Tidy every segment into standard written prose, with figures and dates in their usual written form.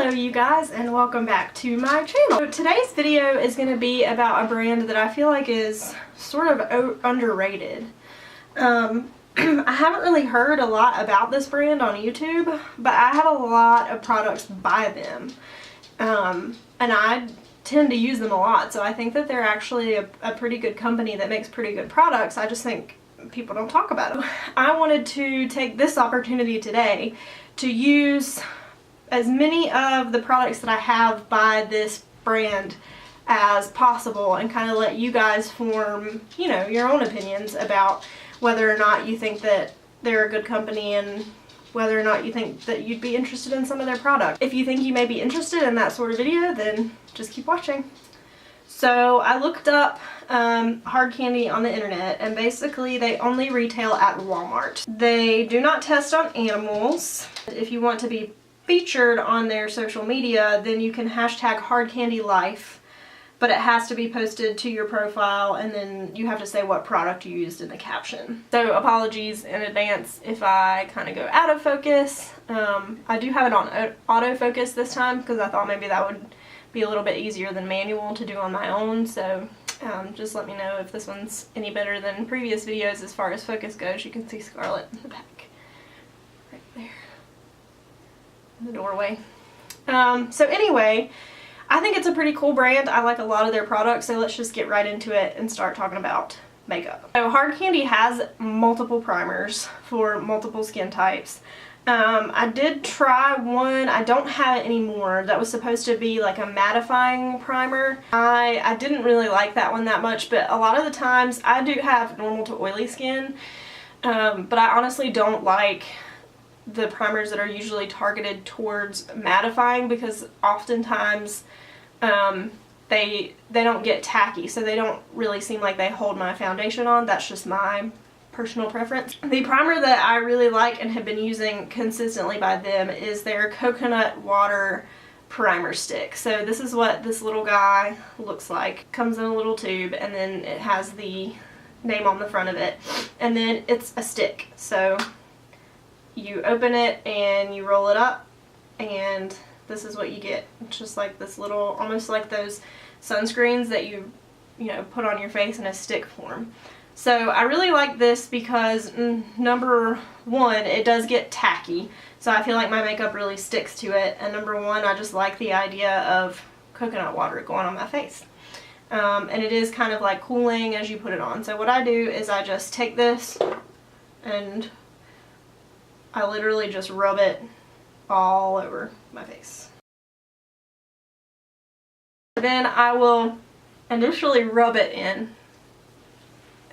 Hello you guys, and welcome back to my channel. So today's video is going to be about a brand that I feel like is sort of underrated. I haven't really heard a lot about this brand on YouTube, but I have a lot of products by them. And I tend to use them a lot, so I think that they're actually a pretty good company that makes pretty good products. I just think people don't talk about it. I wanted to take this opportunity today to use as many of the products that I have by this brand as possible and kind of let you guys form, you know, your own opinions about whether or not you think that they're a good company and whether or not you think that you'd be interested in some of their products. If you think you may be interested in that sort of video, then just keep watching. So I looked up hard candy on the internet, and basically they only retail at Walmart. They do not test on animals. If you want to be featured on their social media, then you can hashtag hardcandylife, but it has to be posted to your profile, and then you have to say what product you used in the caption. So apologies in advance if I kind of go out of focus. I do have it on autofocus this time because I thought maybe that would be a little bit easier than manual to do on my own, so just let me know if this one's any better than previous videos as far as focus goes. You can see Scarlett in the back right there in the doorway. So anyway, I think it's a pretty cool brand. I like a lot of their products, so let's just get right into it and start talking about makeup. So Hard Candy has multiple primers for multiple skin types. I did try one, I don't have it anymore, that was supposed to be like a mattifying primer. I didn't really like that one that much, but a lot of the times I do have normal to oily skin, but I honestly don't like the primers that are usually targeted towards mattifying because oftentimes they don't get tacky, so they don't really seem like they hold my foundation on. That's just my personal preference. The primer that I really like and have been using consistently by them is their coconut water primer stick. So this is what this little guy looks like. Comes in a little tube, and then it has the name on the front of it, and then it's a stick. So you open it and you roll it up, and this is what you get. It's just like this little, almost like those sunscreens that you know, put on your face in a stick form. So I really like this because number one, it does get tacky, so I feel like my makeup really sticks to it, and number one, I just like the idea of coconut water going on my face. And it is kind of like cooling as you put it on. So what I do is I just take this and I literally just rub it all over my face. Then I will initially rub it in,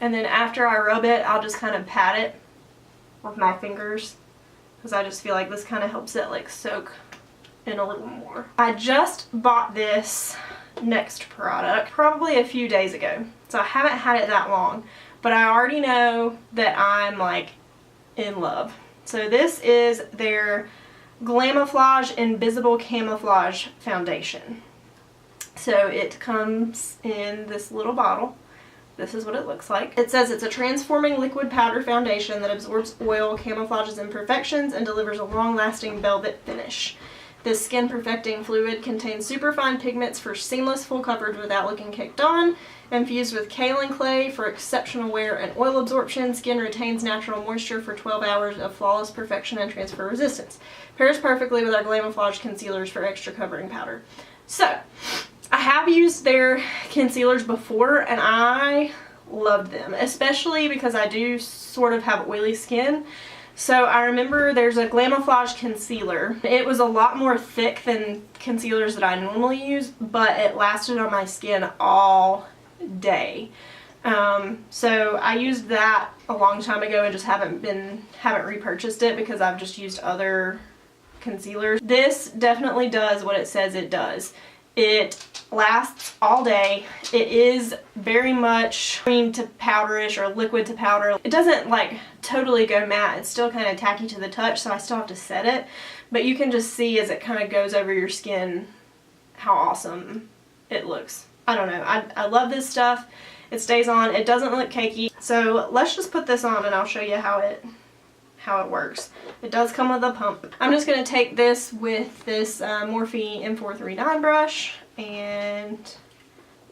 and then after I rub it, I'll just kind of pat it with my fingers because I just feel like this kind of helps it like soak in a little more. I just bought this next product probably a few days ago, so I haven't had it that long, but I already know that I'm like in love. So this is their Glamoflauge Invisible Camouflage Foundation. So it comes in this little bottle. This is what it looks like. It says it's a transforming liquid powder foundation that absorbs oil, camouflages imperfections, and delivers a long-lasting velvet finish. This skin perfecting fluid contains superfine pigments for seamless full coverage without looking kicked on. Infused with kaolin clay for exceptional wear and oil absorption, skin retains natural moisture for 12 hours of flawless perfection and transfer resistance. Pairs perfectly with our Glamoflauge concealers for extra covering powder. So, I have used their concealers before and I loved them, especially because I do sort of have oily skin. So I remember there's a Glamoflauge concealer. It was a lot more thick than concealers that I normally use, but it lasted on my skin all day. So I used that a long time ago and just haven't repurchased it because I've just used other concealers. This definitely does what it says it does. It lasts all day. It is very much cream to powderish or liquid to powder. It doesn't like totally go matte. It's still kind of tacky to the touch, so I still have to set it. But you can just see as it kind of goes over your skin how awesome it looks. I don't know. I love this stuff. It stays on. It doesn't look cakey. So let's just put this on and I'll show you how it how it works. It does come with a pump. I'm just going to take this with this Morphe M439 brush and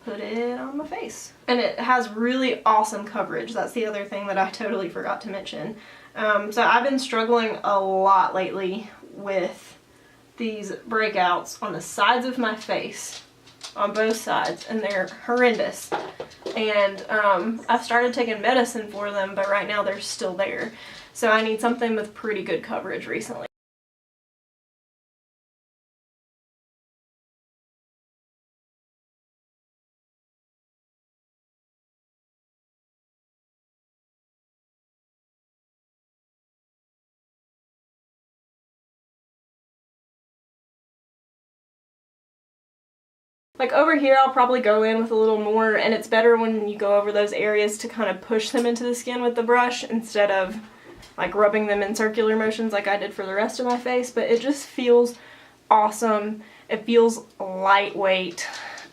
put it on my face. And it has really awesome coverage. That's the other thing that I totally forgot to mention. So I've been struggling a lot lately with these breakouts on the sides of my face, on both sides, and they're horrendous. And I've started taking medicine for them, but right now they're still there. So I need something with pretty good coverage recently. Like over here I'll probably go in with a little more, and it's better when you go over those areas to kind of push them into the skin with the brush instead of like rubbing them in circular motions like I did for the rest of my face. But it just feels awesome. It feels lightweight,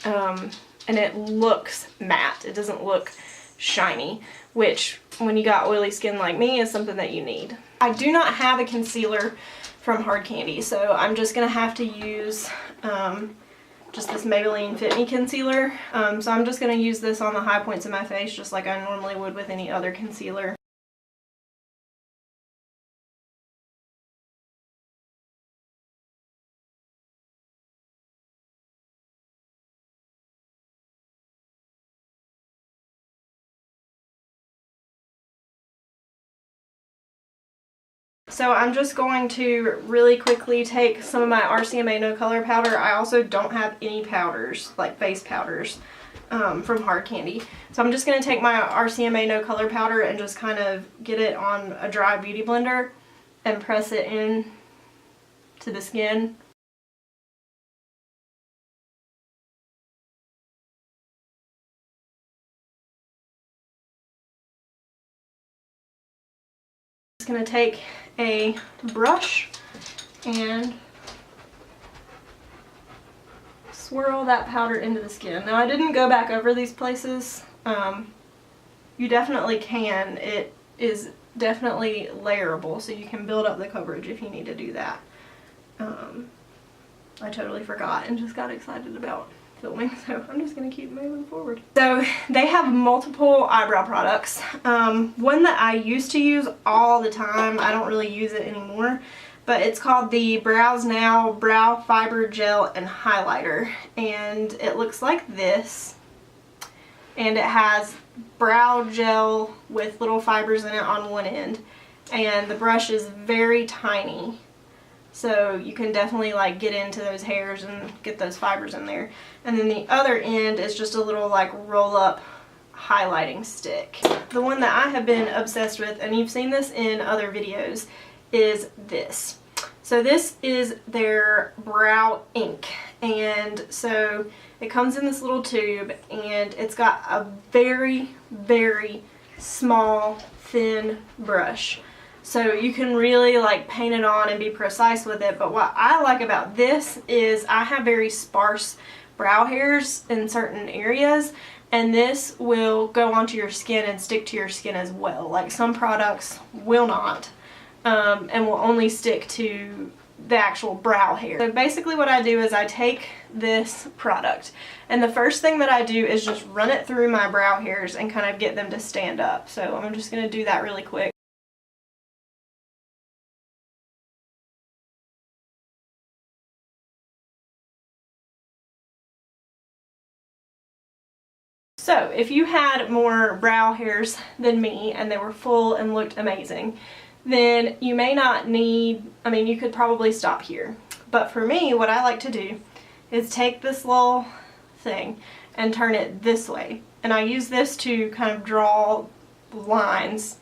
and it looks matte. It doesn't look shiny, which when you got oily skin like me is something that you need. I do not have a concealer from Hard Candy, so I'm just gonna have to use just this Maybelline Fit Me concealer. So I'm just going to use this on the high points of my face just like I normally would with any other concealer. So I'm just going to really quickly take some of my RCMA No Color Powder. I also don't have any powders, like face powders, from Hard Candy. So I'm just going to take my RCMA No Color Powder and just kind of get it on a dry beauty blender and press it in to the skin. I'm just going to take a brush and swirl that powder into the skin. Now I didn't go back over these places. You definitely can. It is definitely layerable, so you can build up the coverage if you need to do that. I totally forgot and just got excited about filming, so I'm just going to keep moving forward. So they have multiple eyebrow products. One that I used to use all the time, I don't really use it anymore, but it's called the Brows Now Brow Fiber Gel and Highlighter, and it looks like this, and it has brow gel with little fibers in it on one end, and the brush is very tiny, so you can definitely like get into those hairs and get those fibers in there. And then the other end is just a little like roll up highlighting stick. The one that I have been obsessed with, and you've seen this in other videos, is this. So this is their brow ink, and so it comes in this little tube, and it's got a very, very small, thin brush. So you can really like paint it on and be precise with it. But what I like about this is I have very sparse brow hairs in certain areas, and this will go onto your skin and stick to your skin as well. Like some products will not, and will only stick to the actual brow hair. So basically what I do is I take this product, and the first thing that I do is just run it through my brow hairs and kind of get them to stand up. So I'm just going to do that really quick. So if you had more brow hairs than me and they were full and looked amazing, then you may not need, I mean, you could probably stop here. But for me, what I like to do is take this little thing and turn it this way. And I use this to kind of draw lines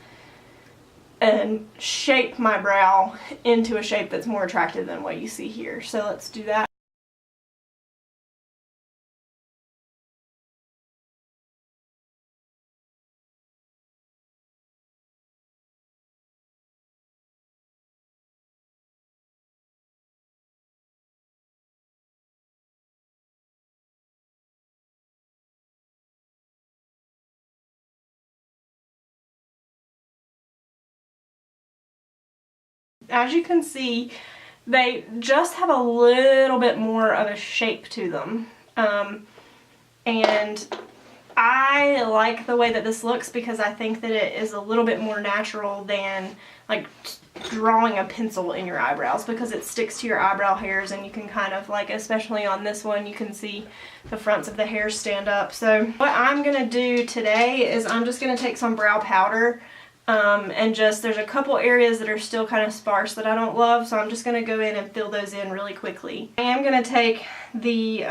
and shape my brow into a shape that's more attractive than what you see here. So let's do that. as you can see, they just have a little bit more of a shape to them. And I like the way that this looks because I think that it is a little bit more natural than like drawing a pencil in your eyebrows, because it sticks to your eyebrow hairs and you can kind of like, especially on this one, you can see the fronts of the hairs stand up. So what I'm going to do today is I'm just going to take some brow powder and just, there's a couple areas that are still kind of sparse that I don't love, so I'm just going to go in and fill those in really quickly. I am going to take the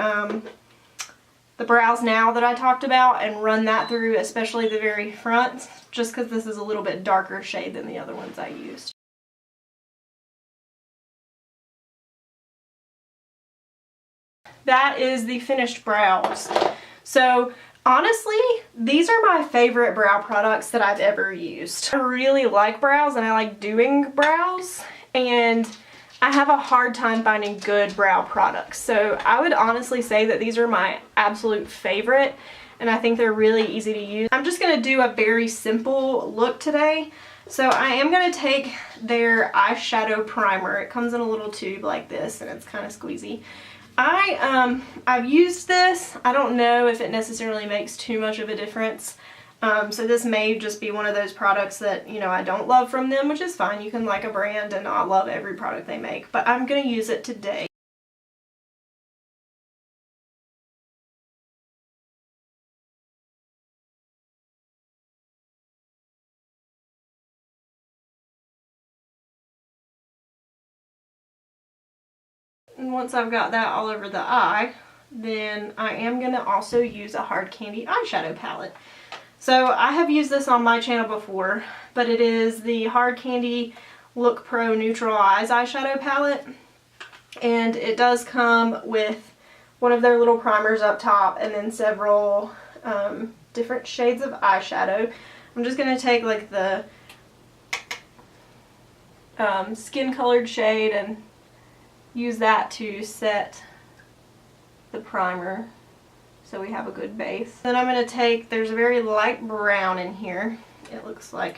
Brows Now that I talked about and run that through, especially the very front, just because this is a little bit darker shade than the other ones I used. That is the finished brows. So honestly, these are my favorite brow products that I've ever used. I really like brows and I like doing brows, and I have a hard time finding good brow products. So I would honestly say that these are my absolute favorite, and I think they're really easy to use. I'm just going to do a very simple look today. So I am going to take their Eyeshadow Primer. It comes in a little tube like this and it's kind of squeezy. I've used this. I don't know if it necessarily makes too much of a difference. So this may just be one of those products that, you know, I don't love from them, which is fine. You can like a brand and not love every product they make, but I'm going to use it today. And once I've got that all over the eye, then I am going to also use a hard candy eyeshadow palette. So I have used this on my channel before, but it is the Hard Candy Look Pro Neutral Eyes eyeshadow palette, and it does come with one of their little primers up top and then several different shades of eyeshadow. I'm just going to take like the skin colored shade and use that to set the primer so we have a good base. Then I'm going to take, there's a very light brown in here. It looks like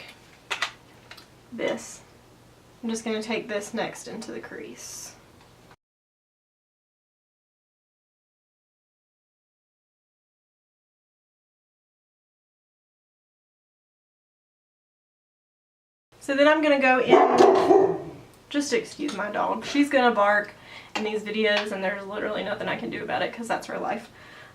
this. I'm just going to take this next into the crease. So then I'm going to go in, just excuse my dog. She's going to bark in these videos and there's literally nothing I can do about it because that's her life.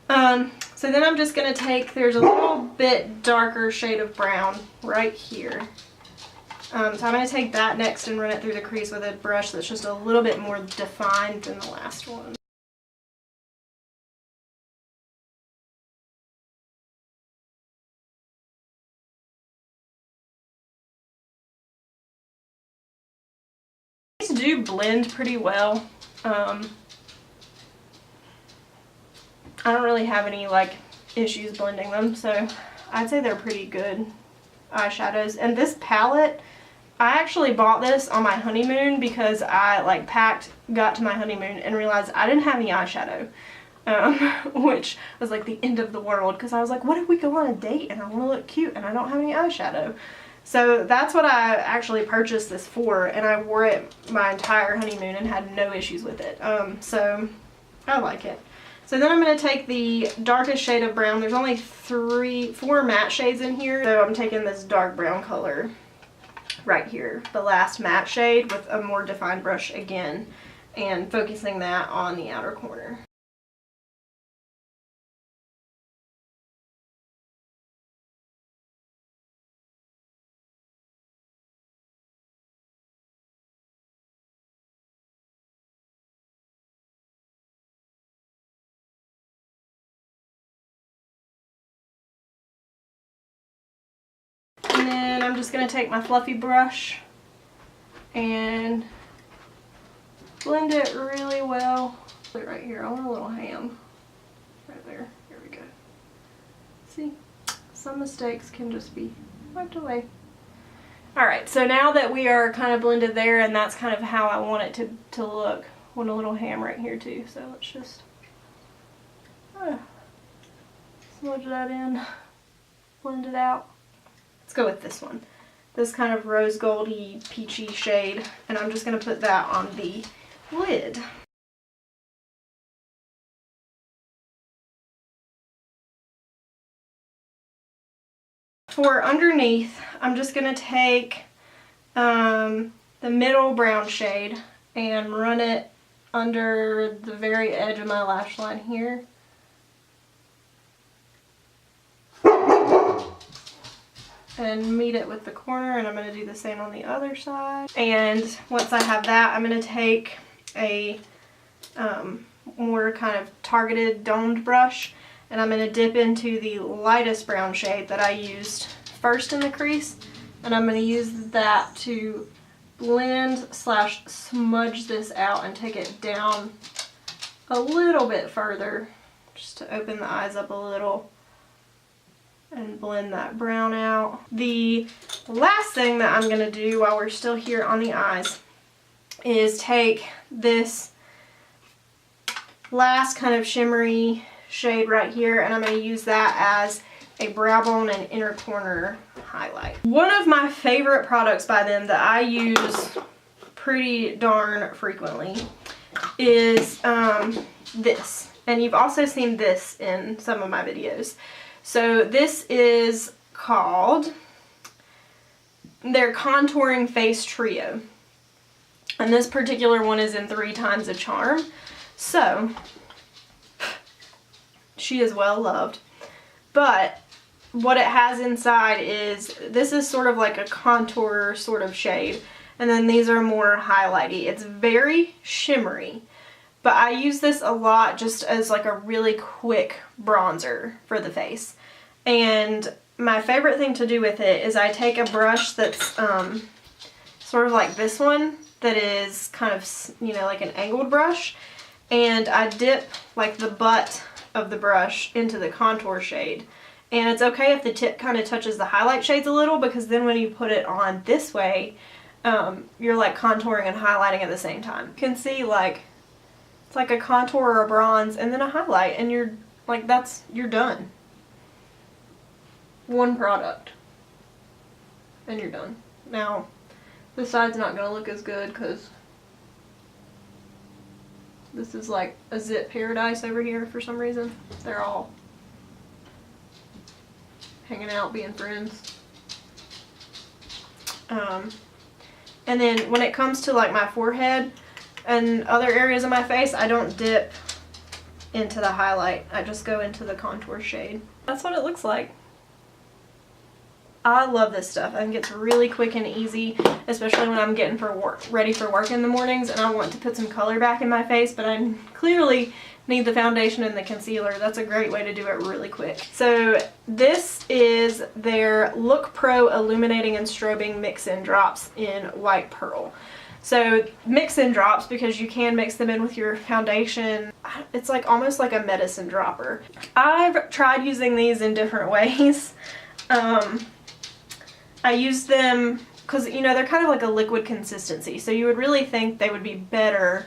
So then I'm just going to take, there's a little bit darker shade of brown right here. So I'm going to take that next and run it through the crease with a brush that's just a little bit more defined than the last one. These do blend pretty well. I don't really have any like issues blending them, so I'd say they're pretty good eyeshadows. And this palette, I actually bought this on my honeymoon because I like got to my honeymoon and realized I didn't have any eyeshadow, which was like the end of the world, because I was like, what if we go on a date and I want to look cute and I don't have any eyeshadow? So that's what I actually purchased this for, and I wore it my entire honeymoon and had no issues with it. So I like it. So then I'm going to take the darkest shade of brown. There's only 4 matte shades in here. So I'm taking this dark brown color right here, the last matte shade, with a more defined brush again, and focusing that on the outer corner. And then I'm just going to take my fluffy brush and blend it really well. Put it right here. I want a little ham. Right there. Here we go. See? Some mistakes can just be wiped away. Alright, so now that we are kind of blended there, and that's kind of how I want it to look. I want a little ham right here too, so let's just smudge that in, blend it out. Let's go with this one. this kind of rose goldy peachy shade, and I'm just going to put that on the lid. For underneath, I'm just going to take the middle brown shade and run it under the very edge of my lash line here. And meet it with the corner, and I'm going to do the same on the other side. And once I have that, I'm going to take a more kind of targeted domed brush, and I'm going to dip into the lightest brown shade that I used first in the crease, and I'm going to use that to blend / smudge this out and take it down a little bit further, just to open the eyes up a little and blend that brown out. The last thing that I'm going to do while we're still here on the eyes is take this last kind of shimmery shade right here, and I'm going to use that as a brow bone and inner corner highlight. One of my favorite products by them that I use pretty darn frequently is this, and you've also seen this in some of my videos. So this is called their Contouring Face Trio, and this particular one is in 3 times a charm, so she is well loved. But what it has inside is, this is sort of like a contour sort of shade, and then these are more highlighty. It's very shimmery, but I use this a lot just as like a really quick bronzer for the face. And my favorite thing to do with it is I take a brush that's sort of like this one, that is kind of, you know, like an angled brush, and I dip like the butt of the brush into the contour shade. And it's okay if the tip kind of touches the highlight shades a little, because then when you put it on this way, you're like contouring and highlighting at the same time. You can see like it's like a contour or a bronze and then a highlight, and you're like, you're done. One product and you're done. Now this side's not going to look as good because this is like a zip paradise over here for some reason. They're all hanging out, being friends. And then when it comes to like my forehead and other areas of my face, I don't dip into the highlight. I just go into the contour shade. That's what it looks like. I love this stuff. I think it's really quick and easy, especially when I'm getting ready for work in the mornings and I want to put some color back in my face, but I clearly need the foundation and the concealer. That's a great way to do it really quick. So this is their Look Pro Illuminating and Strobing Mix-In Drops in White Pearl. So mix-in drops because you can mix them in with your foundation. It's like almost like a medicine dropper. I've tried using these in different ways. I use them because, you know, they're kind of like a liquid consistency, so you would really think they would be better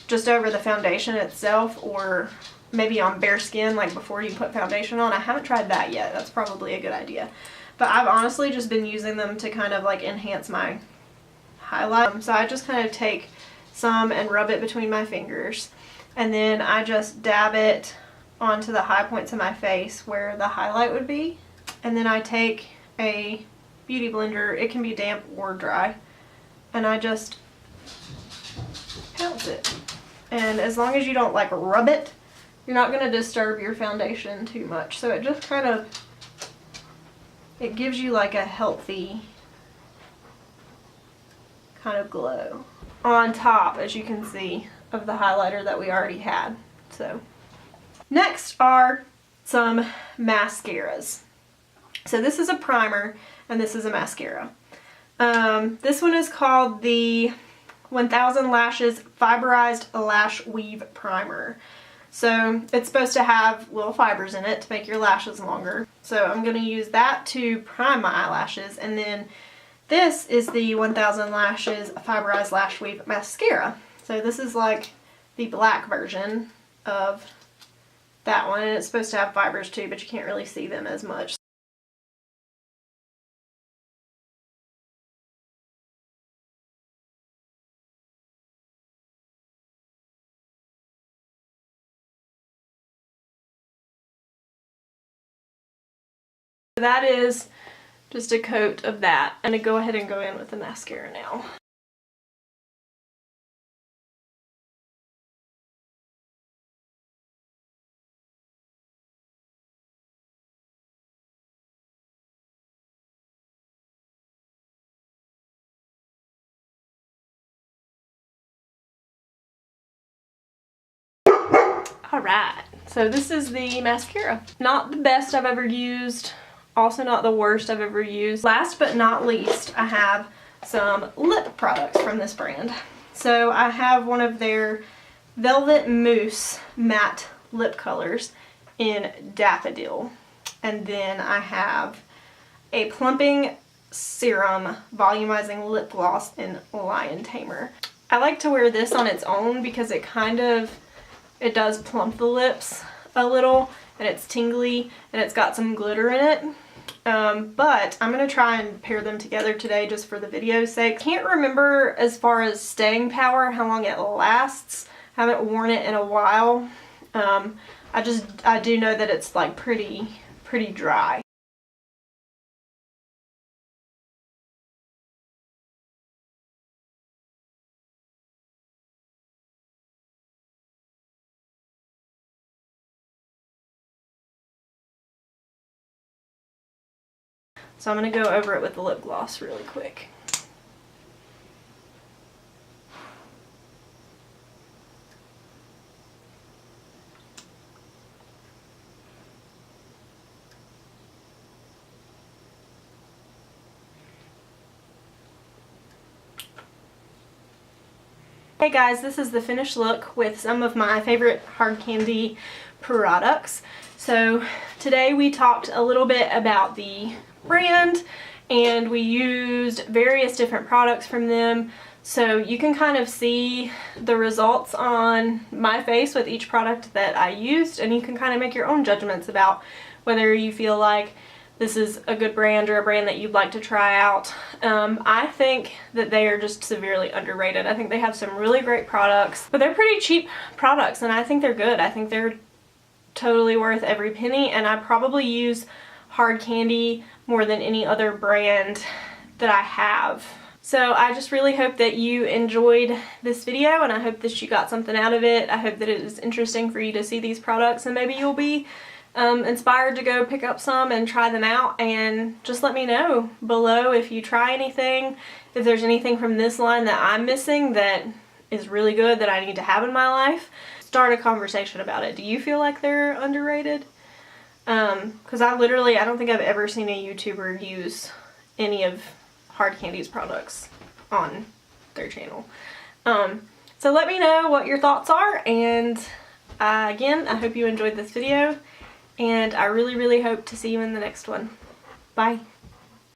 just over the foundation itself, or maybe on bare skin, like before you put foundation on. I haven't tried that yet. That's probably a good idea. But I've honestly just been using them to kind of like enhance my highlight. So I just kind of take some and rub it between my fingers, and then I just dab it onto the high points of my face where the highlight would be. And then I take a beauty blender, it can be damp or dry, and I just pounce it. And as long as you don't like rub it, you're not going to disturb your foundation too much. So it just kind of, it gives you like a healthy kind of glow on top, as you can see, of the highlighter that we already had. So next are some mascaras. So this is a primer and this is a mascara. This one is called the 1000 Lashes Fiberized Lash-Weave Primer. So it's supposed to have little fibers in it to make your lashes longer. So I'm going to use that to prime my eyelashes. And then this is the 1000 Lashes Fiberized Lash-Weave Mascara. So this is like the black version of that one, and it's supposed to have fibers too, but you can't really see them as much. That is just a coat of that. I'm going to go ahead and go in with the mascara now. Alright, so this is the mascara. Not the best I've ever used, also not the worst I've ever used. Last but not least, I have some lip products from this brand. So I have one of their Velvet Mousse matte lip colors in Daffodil. And then I have a plumping serum volumizing lip gloss in Lion Tamer. I like to wear this on its own because it does plump the lips a little, and it's tingly, and it's got some glitter in it. But I'm going to try and pair them together today just for the video's sake. Can't remember as far as staying power how long it lasts. Haven't worn it in a while. I do know that it's like pretty dry. So I'm going to go over it with the lip gloss really quick. Hey guys, this is the finished look with some of my favorite hard candy products. So today we talked a little bit about the brand and we used various different products from them, so you can kind of see the results on my face with each product that I used, and you can kind of make your own judgments about whether you feel like this is a good brand or a brand that you'd like to try out. I think that they are just severely underrated. I think they have some really great products, but they're pretty cheap products, and I think they're good. I think they're totally worth every penny, and I probably use hard candy more than any other brand that I have. So I just really hope that you enjoyed this video, and I hope that you got something out of it. I hope that it was interesting for you to see these products, and maybe you'll be inspired to go pick up some and try them out. And just let me know below if you try anything, if there's anything from this line that I'm missing that is really good that I need to have in my life. Start a conversation about it. Do you feel like they're underrated? Because I don't think I've ever seen a YouTuber use any of Hard Candy's products on their channel. So let me know what your thoughts are, and again, I hope you enjoyed this video, and I really hope to see you in the next one. Bye.